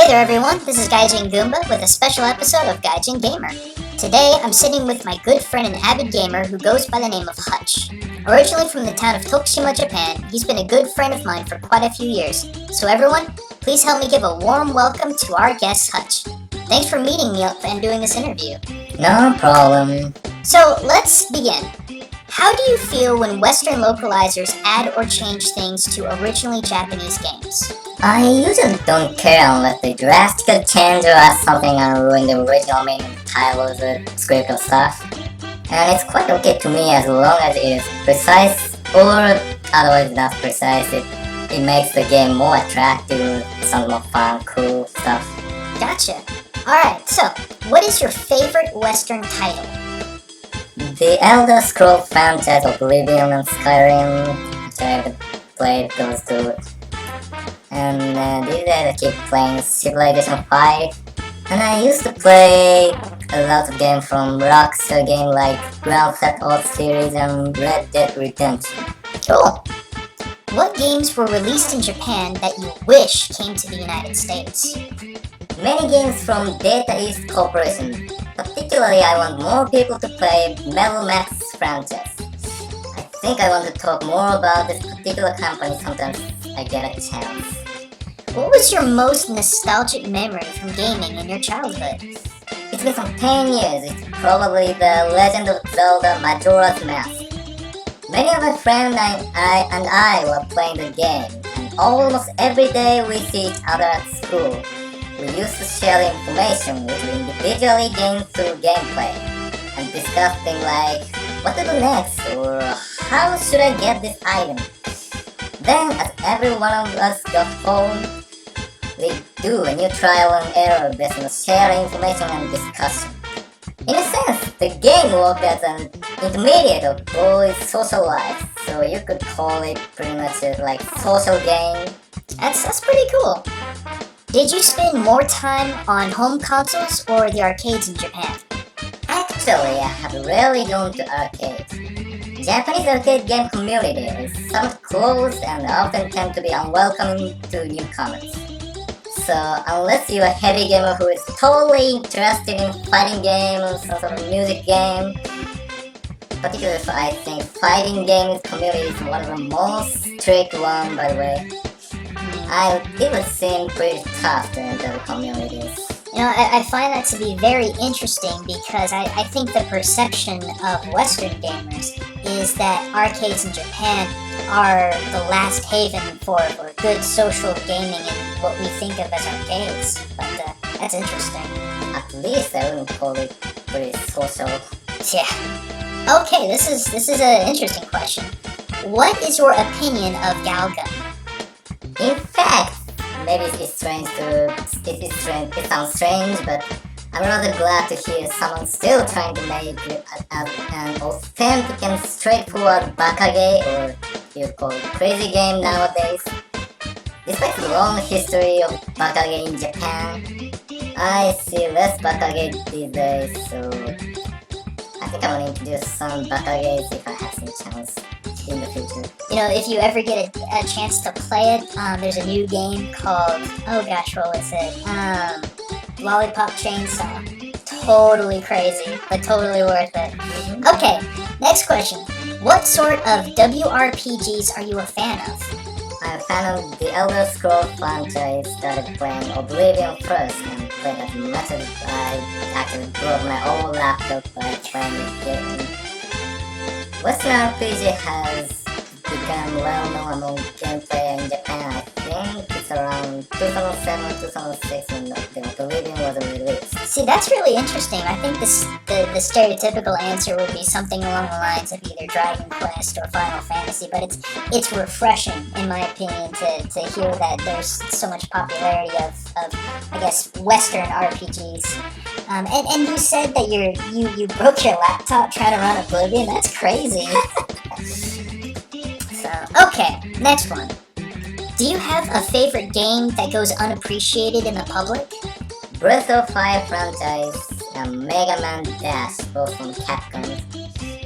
Hey there everyone, this is Gaijin with a special episode of Gaijin Gamer. Today I'm sitting with my good friend and avid gamer who goes by the name of Hutch. Originally from the town of Tokushima, Japan, he's been a good friend of mine for quite a few years. So everyone, please help me give a warm welcome to our guest Hutch. Thanks for meeting me up and doing this interview. No problem. So let's begin. How do you feel when Western localizers add or change things to originally Japanese games? I usually don't care unless they drastically change or add something and ruin the original meaning of the title or the script or stuff. And it's quite okay to me as long as it is precise or otherwise not precise. It makes the game more attractive, some more fun, cool stuff. Gotcha. Alright, so what is your favorite Western title? The Elder Scrolls franchise, Oblivion and Skyrim, which I've played those two. And these days I keep playing Civilization 5. And I used to play a lot of games from Rockstar games like Grand Theft Auto series and Red Dead Redemption. Cool. What games were released in Japan that you wish came to the United States? Many games from Data East Corporation. Particularly, I want more people to play Metal Max franchise. I think I want to talk more about this particular company sometimes I get a chance. What was your most nostalgic memory from gaming in your childhood? It's been some 10 years. It's probably the Legend of Zelda Majora's Mask. Many of my friends and I were playing the game, and almost every day we see each other at school. We used to share the information which we individually gained through gameplay and discuss things like what to do next or how should I get this item. Then as every one of us got home, we do a new trial and error based on sharing information and discussion. In a sense, the game worked as an intermediate of boys' social life, so you could call it pretty much like social game. That's pretty cool. Did you spend more time on home consoles or the arcades in Japan? Actually, I have rarely gone to arcades. Japanese arcade game community is somewhat closed and often tend to be unwelcoming to newcomers. So unless you're a heavy gamer who is totally interested in fighting game or some sort of music game, particularly I think fighting games community is one of the most strict one, by the way. It would seem pretty tough to enter the communities. You know, I find that to be very interesting because I think the perception of Western gamers is that arcades in Japan are the last haven for good social gaming and what we think of as arcades. But that's interesting. At least I wouldn't call it pretty social. Yeah. Okay, this is an interesting question. What is your opinion of Galgun? In fact, maybe it sounds strange, but I'm rather glad to hear someone still trying to make it an authentic and straightforward bakage, or you call it crazy game nowadays. Despite the long history of bakage in Japan, I see less bakage these days, so I think I'm gonna introduce some bakages if I have some chance in the future. You know, if you ever get a chance to play it, there's a new game called, what was it? Lollipop Chainsaw. Totally crazy, but totally worth it. Okay, next question. What sort of WRPGs are you a fan of? I'm a fan of the Elder Scrolls franchise. Started playing Oblivion first and played as much as I actually broke my old laptop by playing this game. Western RPG has become well known among gameplay in Japan. I think it's around 2007 or 2006 when the Oblivion was released. See, that's really interesting. I think the stereotypical answer would be something along the lines of either Dragon Quest or Final Fantasy, but it's refreshing, in my opinion, to hear that there's so much popularity of I guess, Western RPGs. And you said that you broke your laptop trying to run Oblivion. That's crazy. So, okay, next one. Do you have a favorite game that goes unappreciated in the public? Breath of Fire franchise and Mega Man Dash, both from Capcom.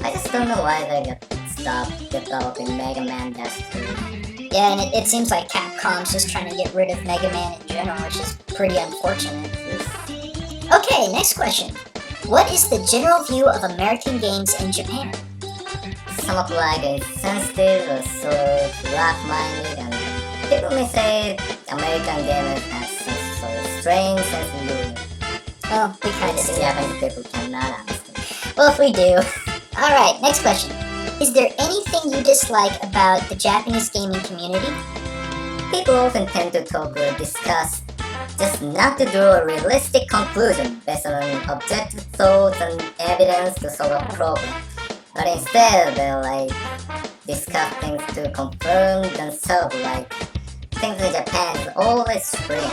I just don't know why they got stopped developing Mega Man Dash 2. Yeah, and it seems like Capcom's just trying to get rid of Mega Man in general, which is pretty unfortunate. Okay, next question. What is the general view of American games in Japan? Somewhat like insensitive or sort of rough-minded, and people may say American gamers have some sort of strange sense of humor. Well, we kind of Which do. Japanese people cannot understand. Well, if we do. Alright, next question. Is there anything you dislike about the Japanese gaming community? People often tend to talk or discuss just not to draw a realistic conclusion based on objective thoughts and evidence to solve a problem. But instead, they discuss things to confirm themselves, like things in Japan is always strict.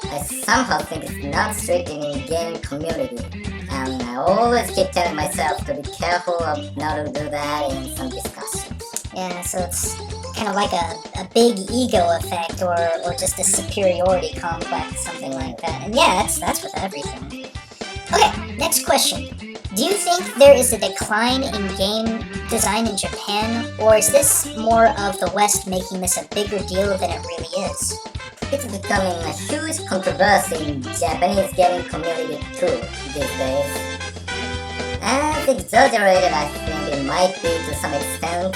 I somehow think it's not strict in the gaming community, and I always keep telling myself to be careful of not to do that in some discussions. Yeah, so it's kind of like a big ego effect or just a superiority complex, something like that. And yeah, that's with everything. Okay, next question. Do you think there is a decline in game design in Japan, or is this more of the West making this a bigger deal than it really is? It's becoming a huge controversy in Japanese gaming community too these days. As exaggerated I think it might be to some extent,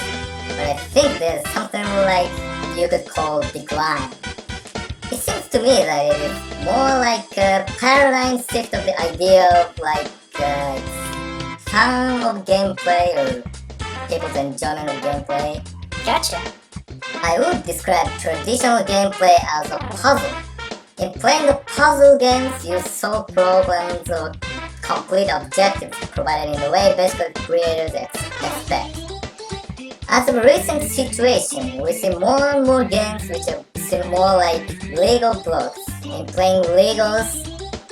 but I think there's something like you could call decline. It seems to me that it is more like a paradigm shift of the idea of fun of gameplay or people's enjoyment of gameplay. Gotcha. I would describe traditional gameplay as a puzzle. In playing the puzzle games, you solve problems or complete objectives provided in the way basically creators expect. As of a recent situation, we see more and more games which seem more like Lego blocks. In playing Legos,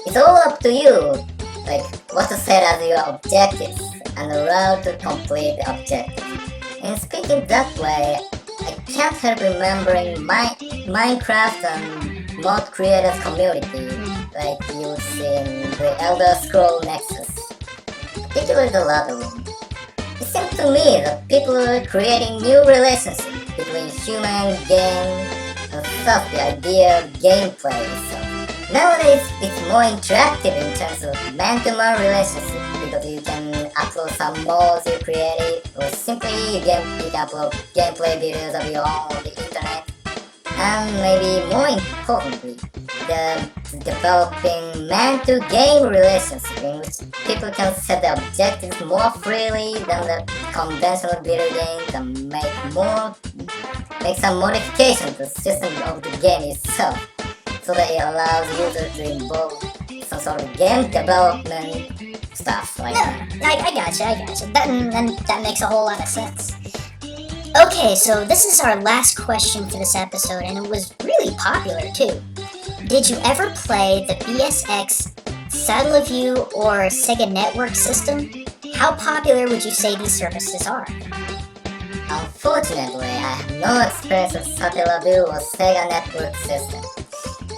it's all up to you, like what to set as your objectives and the route to complete the objective. And speaking that way, I can't help remembering Minecraft and mod creators community, like you would see in the Elder Scroll Nexus, particularly the latter one. It seems to me that people are creating new relationships between human and game, and thus the idea of gameplay itself. Nowadays, it's more interactive in terms of man-to-man relationship because you can upload some mods you created, or simply you can upload gameplay videos of your own on the internet. And maybe more importantly, the developing man-to-game relationship in which people can set the objectives more freely than the conventional video games and make some modifications to the system of the game itself, so that it allows users to involve some sort of game development stuff like that. I gotcha. That makes a whole lot of sense. Okay, so this is our last question for this episode, and it was really popular too. Did you ever play the BSX, Satellaview, or Sega Network system? How popular would you say these services are? Unfortunately, I have no experience with Satellaview or Sega Network system.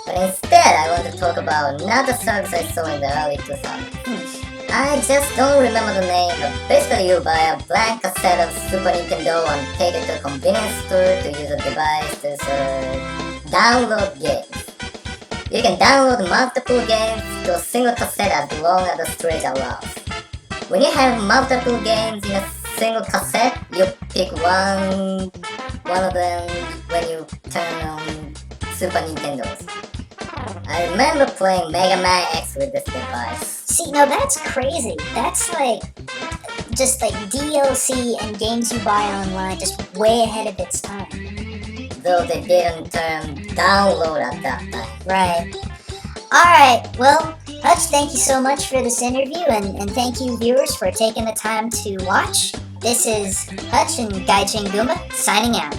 But instead, I want to talk about another service I saw in the early 2000s. I just don't remember the name, but basically you buy a blank cassette of Super Nintendo and take it to a convenience store to use a device to download games. You can download multiple games to a single cassette as long as the storage allows. When you have multiple games in a single cassette, you pick one of them when you turn on Super Nintendos. I remember playing Mega Man X with this device. See, now that's crazy. That's just like DLC and games you buy online, just way ahead of its time. Though they didn't turn download at that time. Right. Alright, well, Hutch, thank you so much for this interview, and thank you viewers for taking the time to watch. This is Hutch and Gaijin signing out.